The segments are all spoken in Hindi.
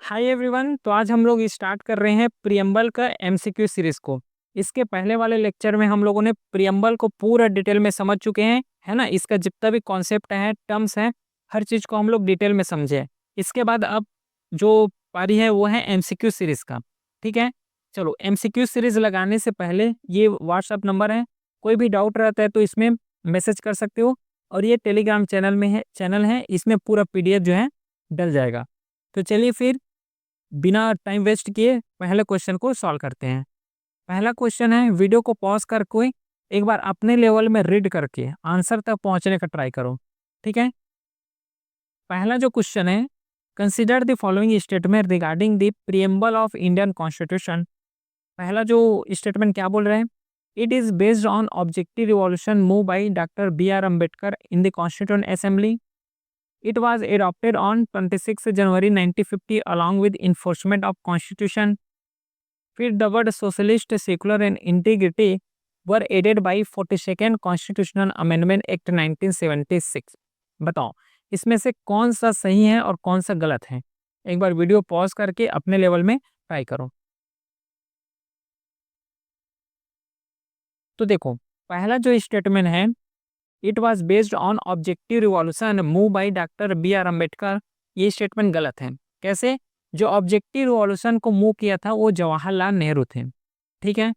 Hi everyone. तो आज हम लोग स्टार्ट कर रहे हैं प्रियम्बल का एमसीक्यू सीरीज को। इसके पहले वाले लेक्चर में हम लोगों ने प्रियम्बल को पूरा डिटेल में समझ चुके हैं, है ना। इसका जितना भी कॉन्सेप्ट है, टर्म्स हैं, हर चीज़ को हम लोग डिटेल में समझे। इसके बाद अब जो पारी है वो है एमसीक्यू सीरीज का। ठीक है, चलो एमसीक्यू सीरीज लगाने से पहले ये व्हाट्सअप नंबर है, कोई भी डाउट रहता है तो इसमें मैसेज कर सकते हो। और ये टेलीग्राम चैनल है, इसमें पूरा पीडीएफ जो है डल जाएगा। तो चलिए फिर बिना टाइम वेस्ट किए पहले क्वेश्चन को सॉल्व करते हैं। पहला क्वेश्चन है, वीडियो को पॉज कर कोई एक बार अपने लेवल में रीड करके आंसर तक पहुंचने का ट्राई करो। ठीक है, पहला जो क्वेश्चन है, consider the following statement regarding the preamble of Indian constitution. पहला जो स्टेटमेंट क्या बोल रहे हैं, it is based on objective revolution move by doctor B R Ambedkar in the constituent assembly. It was adopted on 26 January 1950 along with enforcement of Constitution. फिर the word socialist, secular and integrity were added by 42nd Constitutional Amendment Act 1976. बताओ इसमें से कौन सा सही है और कौन सा गलत है। एक बार वीडियो पॉज करके अपने लेवल में ट्राई करो। तो देखो, पहला जो स्टेटमेंट है, it was based on objective revolution move by doctor B R Ambedkar, ये स्टेटमेंट गलत है। कैसे? जो ऑब्जेक्टिव रिवॉल्यूशन को मूव किया था वो जवाहरलाल नेहरू थे। ठीक है,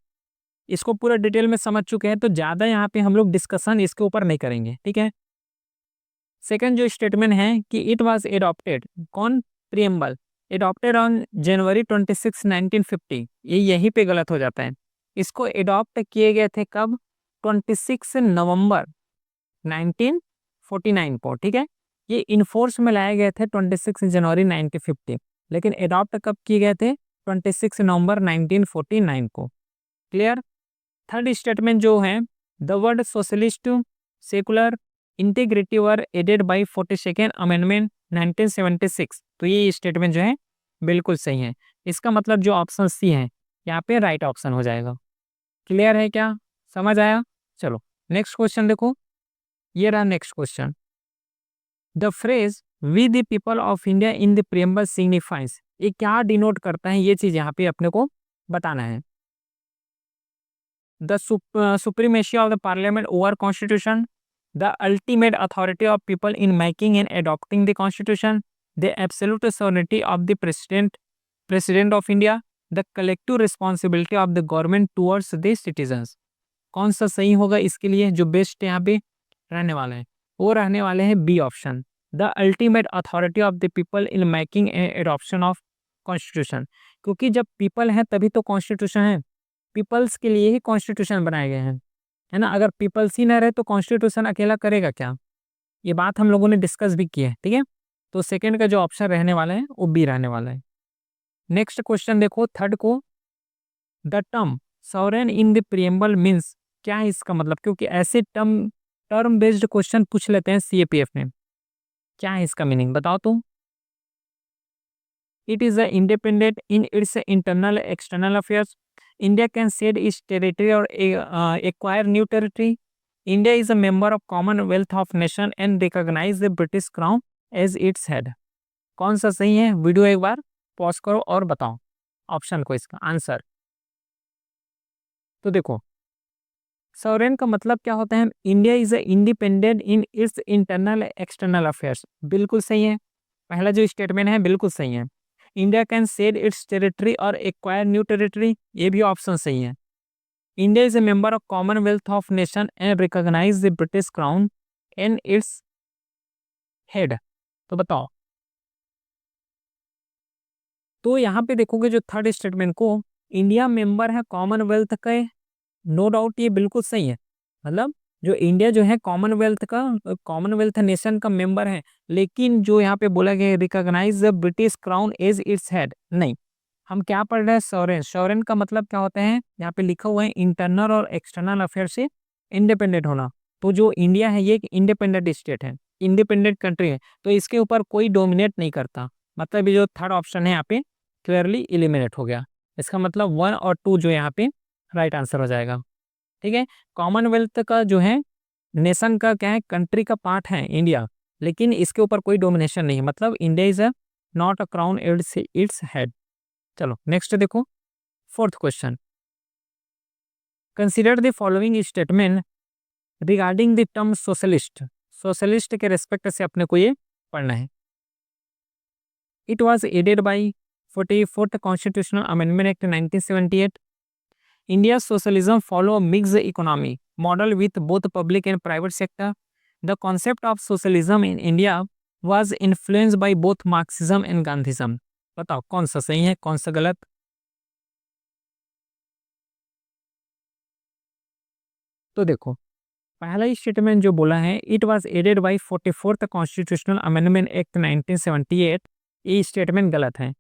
इसको पूरा डिटेल में समझ चुके हैं तो ज़्यादा यहाँ पे हम लोग डिस्कशन इसके ऊपर नहीं करेंगे। ठीक है, सेकंड जो स्टेटमेंट है कि इट वॉज एडॉप्टेड, कौन? प्रियम्बल एडॉप्टेड ऑन जनवरी 26 1950, ये यहीं पे गलत हो जाता है। इसको एडॉप्ट किए गए थे कब? 26 नवंबर 1949 को। ठीक है, ये इनफोर्स में लाए गए थे 26 जनवरी 1950, लेकिन एडॉप्ट कब किए गए थे? 26 नवंबर 1949 को। क्लियर? थर्ड स्टेटमेंट जो है, the word socialist, secular, integrity were added by 42nd amendment 1976, तो ये स्टेटमेंट जो है बिल्कुल सही है। इसका मतलब जो ऑप्शन सी है यहाँ पे राइट ऑप्शन हो जाएगा। क्लियर है क्या? समझ आया? चलो नेक्स्ट क्वेश्चन देखो, ये रहा next question. The phrase we the people of India in the preamble signifies, ये क्या डिनोट करता है, ये चीज यहाँ पे अपने को बताना है। The supremacy of the parliament over constitution, the ultimate authority of people in making and adopting the constitution, the absolute sovereignty of the president of India, the collective responsibility of the government towards the citizens. कौन सा सही होगा इसके लिए? जो बेस्ट यहाँ पे रहने वाला है वो रहने वाले हैं B option, the ultimate authority of the people in making a adoption of constitution. क्योंकि जब पीपल है तभी तो कॉन्स्टिट्यूशन है, पीपल्स के लिए ही कॉन्स्टिट्यूशन बनाए गए हैं, है ना। अगर पीपल्स ही ना रहे तो कॉन्स्टिट्यूशन अकेला करेगा क्या? ये बात हम लोगों ने डिस्कस भी की है। ठीक है, तो सेकेंड का जो ऑप्शन रहने वाला है वो बी रहने वाला है। नेक्स्ट क्वेश्चन देखो, थर्ड को, the term sovereign in the preamble means, क्या है इसका मतलब? क्योंकि ऐसे टर्म बेस्ड क्वेश्चन पूछ लेते हैं सीएपीएफ में। क्या है इसका मीनिंग बताओ तो। It is a independent in its internal external affairs, India can cede its territory और acquire new territory, India is a member of Commonwealth of nation and recognise the British crown as its head. कौन सा सही है? वीडियो एक बार पॉज करो और बताओ ऑप्शन को, इसका आंसर। तो देखो, सॉवरेन का मतलब क्या होता है? India is independent in its internal external affairs, बिल्कुल सही है। पहला जो स्टेटमेंट है बिल्कुल सही है। India can cede its territory और एक्वायर न्यू टेरिटरी, ये भी ऑप्शन सही है। India is a member of Commonwealth of nation and recognise the British crown and its head. तो बताओ, तो यहाँ पे देखोगे जो थर्ड स्टेटमेंट को, इंडिया मेंबर है कॉमनवेल्थ का, नो डाउट ये बिल्कुल सही है। मतलब जो इंडिया जो है कॉमनवेल्थ नेशन का मेंबर है, लेकिन जो यहाँ पे बोला गया recognise the British crown as its head, नहीं। हम क्या पढ़ रहे हैं? सॉवरेन। सॉवरेन का मतलब क्या होता है? यहाँ पे लिखा हुआ है इंटरनल और एक्सटर्नल अफेयर से इंडिपेंडेंट होना। तो जो इंडिया है ये एक इंडिपेंडेंट स्टेट है, इंडिपेंडेंट कंट्री है, तो इसके ऊपर कोई डोमिनेट नहीं करता। मतलब ये जो थर्ड ऑप्शन है यहाँ पे क्लियरली इलिमिनेट हो गया। इसका मतलब 1 और 2 जो यहाँ पे राइट आंसर हो जाएगा। ठीक है, कॉमनवेल्थ का जो है नेशन का क्या है, कंट्री का पार्ट है इंडिया, लेकिन इसके ऊपर कोई डोमिनेशन नहीं है। मतलब India is a not a crown its head. चलो नेक्स्ट देखो, fourth question, consider the following statement regarding the term socialist. Socialist के रेस्पेक्ट से अपने को ये पढ़ना है। It was added by 44th constitutional amendment act 1978। India socialism follow mix economy model with both public and private sector. The concept of socialism in India was influenced by both Marxism and Gandhism. बताओ कौन सा सही है कौन सा गलत। तो देखो, पहला स्टेटमेंट जो बोला है, it was added by 44th constitutional amendment act 1978, ये स्टेटमेंट गलत है।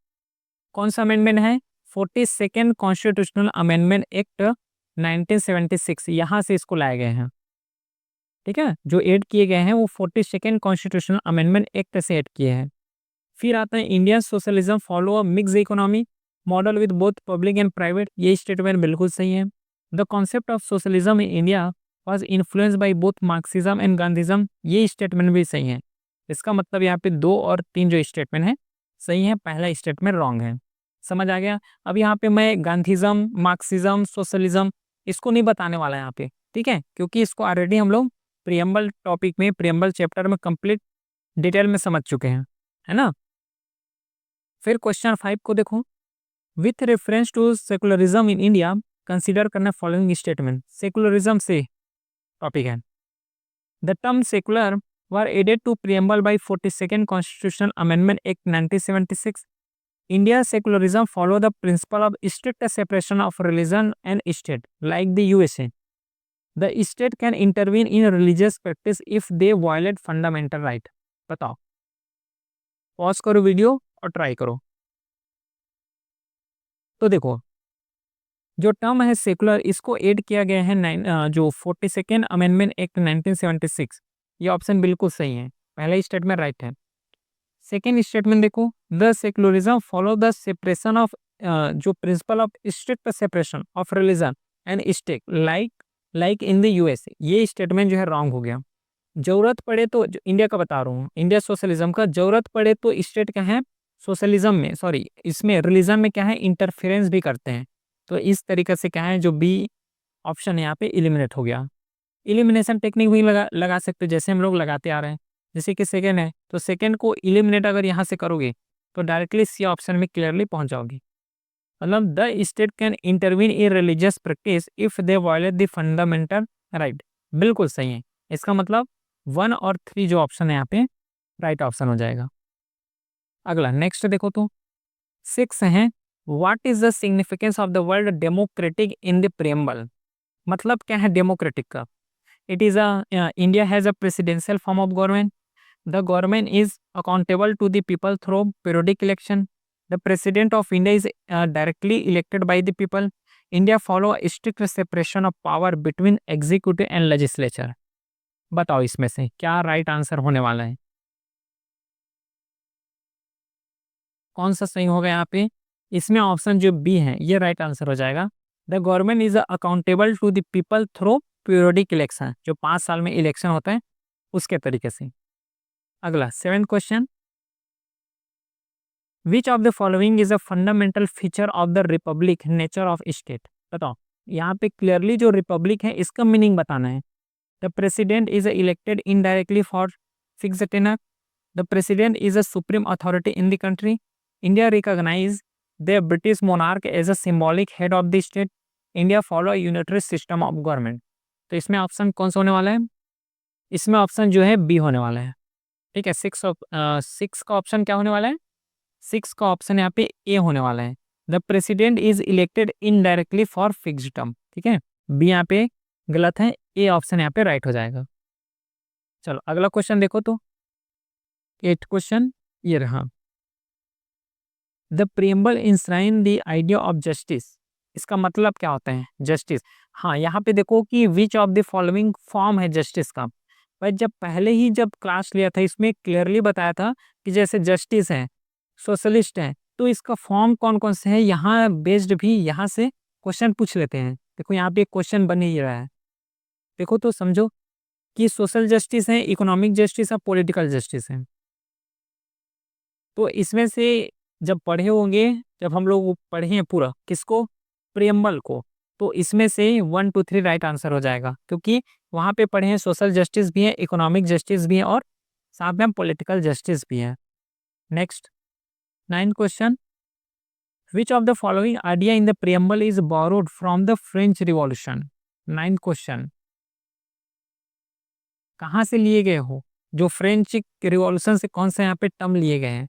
कौन सा अमेंडमेंट है? 42nd कॉन्स्टिट्यूशनल अमेंडमेंट एक्ट 1976, यहाँ से इसको लाए गए हैं। ठीक है, जो ऐड किए गए हैं वो 42nd कॉन्स्टिट्यूशनल अमेंडमेंट एक्ट से ऐड किए हैं। फिर आता है Indian socialism follow a mix economy model with both public and private, ये स्टेटमेंट बिल्कुल सही है। The concept of socialism in India was influence by both Marxism and Gandhism, ये स्टेटमेंट भी सही है। इसका मतलब यहाँ पे 2 और 3 जो स्टेटमेंट है सही है, पहला स्टेटमेंट रॉन्ग है। समझ आ गया। अब यहाँ पे मैं गांधीज्म, मार्क्सिज्म, सोशलिज्म इसको नहीं बताने वाला यहाँ पे, ठीक है, क्योंकि इसको ऑलरेडी हम लोग प्रियम्बल टॉपिक में, प्रियम्बल चैप्टर में कंप्लीट डिटेल में समझ चुके हैं, है ना। फिर क्वेश्चन 5 को देखो, with reference to secularism in India consider करना फॉलोइंग स्टेटमेंट। सेकुलरिज्म से टॉपिक है। The term secular were added to preamble by 42nd constitutional amendment act 1976। India secularism follow the principle of strict separation of religion and state like the USA. The state can intervene in religious practice if they violate fundamental right. बताओ, पॉज करो वीडियो और ट्राई करो। तो देखो, जो टर्म है सेकुलर, इसको ऐड किया गया है जो 42nd अमेंडमेंट एक्ट 1976, ये ऑप्शन बिल्कुल सही है, पहला स्टेटमेंट राइट है। सेकेंड स्टेटमेंट देखो, the secularism follow the separation of, जो principle of strict separation of religion and state like in the USA, ये स्टेटमेंट जो है रॉन्ग हो गया। जरूरत पड़े तो, इंडिया का बता रहा हूँ, इंडिया सोशलिज्म का, जरूरत पड़े तो स्टेट क्या है सोशलिज्म में, सॉरी इसमें रिलीजन में क्या है इंटरफेरेंस भी करते हैं। तो इस तरीके से क्या है, जो बी ऑप्शन यहाँ पे इलिमिनेट हो गया। इलिमिनेशन टेक्निक भी लगा सकते हो, जैसे हम लोग लगाते आ रहे हैं। जैसे कि सेकेंड है, तो सेकेंड को इलिमिनेट अगर यहाँ से करोगे तो डायरेक्टली सी ऑप्शन में क्लियरली पहुंच जाओगे। मतलब the state can intervene in religious practice if they violate the fundamental right, बिल्कुल सही है। इसका मतलब 1 और 3 जो ऑप्शन है यहाँ पे राइट ऑप्शन हो जाएगा। अगला नेक्स्ट देखो, तो 6 है, what is the significance of the word democratic in the preamble. मतलब क्या है डेमोक्रेटिक का? It is India has a presidential form of government. The government is accountable to the people through periodic election. The president of India is directly elected by the people. India follow strict separation of power between executive and legislature. बताओ इसमें से क्या राइट आंसर होने वाला है, कौन सा सही होगा यहाँ पे? इसमें ऑप्शन जो बी है ये राइट आंसर हो जाएगा। The government is accountable to the people through periodic election, जो 5 साल में इलेक्शन होता है उसके तरीके से। अगला 7th question, which of the following is a fundamental feature of the Republic nature of state. बताओ, यहाँ पे क्लियरली जो रिपब्लिक है इसका मीनिंग बताना है। The president is elected indirectly for fix tenure. The president is a supreme authority in the country. India recognise the British monarch as a symbolic head of the state. India follow unitary system of government. तो इसमें ऑप्शन कौन सा होने वाला है? इसमें ऑप्शन जो है बी होने वाला है। ठीक है, 6 का ऑप्शन क्या होने वाला है? 6 का ऑप्शन यहाँ पे ए होने वाला है। The president is elected indirectly for fixed term. ठीक है, बी यहाँ पे गलत है, ए ऑप्शन यहाँ पे राइट हो जाएगा। चलो अगला क्वेश्चन देखो, तो 8th क्वेश्चन ये रहा, the preamble इंश्राइन the idea of justice. इसका मतलब क्या होता है जस्टिस? हाँ, यहाँ पे देखो कि which of the following form है जस्टिस का। भाई जब पहले ही जब क्लास लिया था इसमें क्लियरली बताया था कि जैसे जस्टिस है, सोशलिस्ट है, तो इसका फॉर्म कौन कौन से है, यहाँ बेस्ड भी यहाँ से क्वेश्चन पूछ लेते हैं। देखो यहाँ पे क्वेश्चन बन ही रहा है, देखो तो समझो कि सोशल जस्टिस है, इकोनॉमिक जस्टिस है, पॉलिटिकल जस्टिस है। तो इसमें से जब पढ़े होंगे, जब हम लोग पढ़े हैं पूरा किसको, प्रियम्बल को, तो इसमें से 1 2 3 राइट आंसर हो जाएगा, क्योंकि वहाँ पे पढ़े हैं सोशल जस्टिस भी है, इकोनॉमिक जस्टिस भी है और साथ में पॉलिटिकल जस्टिस भी है। Next 9 question, which of the following idea in the preamble is borrowed from the French revolution. 9 question, कहाँ से लिए गए हो, जो फ्रेंच रिवॉल्यूशन से कौन से यहाँ पे टर्म लिए गए हैं,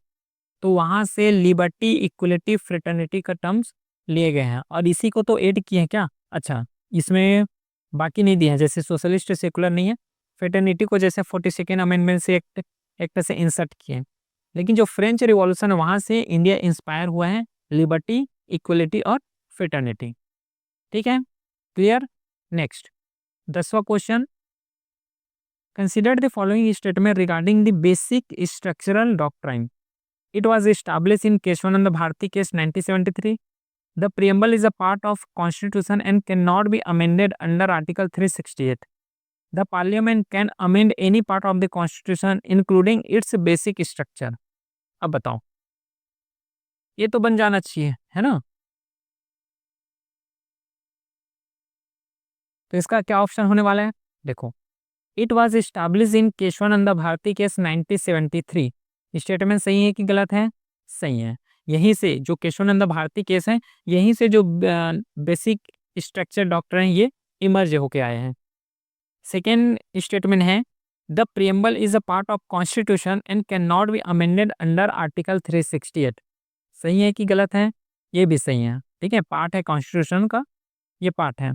तो वहां से लिबर्टी, इक्वलिटी, फ्रेटर्निटी का टर्म्स लिए गए हैं, और इसी को तो ऐड किए हैं क्या। अच्छा, इसमें बाकी नहीं दिए हैं, जैसे सोशलिस्ट सेकुलर नहीं है, फ्रेटर्निटी को जैसे 42nd अमेंडमेंट से एक्ट से इंसर्ट किए हैं। लेकिन जो फ्रेंच रिवॉल्यूशन है वहां से इंडिया इंस्पायर हुआ है, लिबर्टी, इक्वलिटी और फ्रेटर्निटी। ठीक है, क्लियर। नेक्स्ट 10वां question, consider the following statement regarding the basic structural doctrine. It was established in Keshwananda Bharati case 1973. The preamble is a part of constitution and cannot be amended under Article 368. The parliament can amend any part of the constitution including its basic structure. अब बताओ, ये तो बन जाना चाहिए, है ना। तो इसका क्या ऑप्शन होने वाला है, देखो, it was establish in Kesavananda Bharati case 1973। Statement सही है कि गलत है, सही है। यहीं से जो केशवानंदा भारती केस है, यहीं से जो बेसिक स्ट्रक्चर डॉक्टर हैं ये इमर्ज होके आए हैं। सेकेंड स्टेटमेंट है, the preamble is a part of constitution and can not be amended under article 368। सही है कि गलत है, ये भी सही है। ठीक है, पार्ट है कॉन्स्टिट्यूशन का, ये पार्ट है।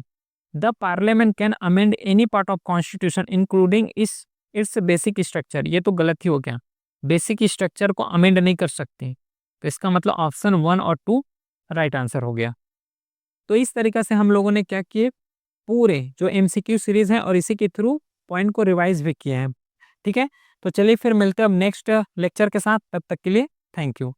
The parliament can amend any part of constitution including इस इट्स बेसिक स्ट्रक्चर, ये तो गलत ही हो गया, बेसिक स्ट्रक्चर को अमेंड नहीं कर सकते, तो इसका मतलब ऑप्शन 1 और 2 राइट आंसर हो गया। तो इस तरीका से हम लोगों ने क्या किए, पूरे जो एमसीक्यू सीरीज है और इसी के थ्रू पॉइंट को रिवाइज भी किए हैं। ठीक है, तो चलिए फिर मिलते हैं अब नेक्स्ट लेक्चर के साथ, तब तक के लिए थैंक यू।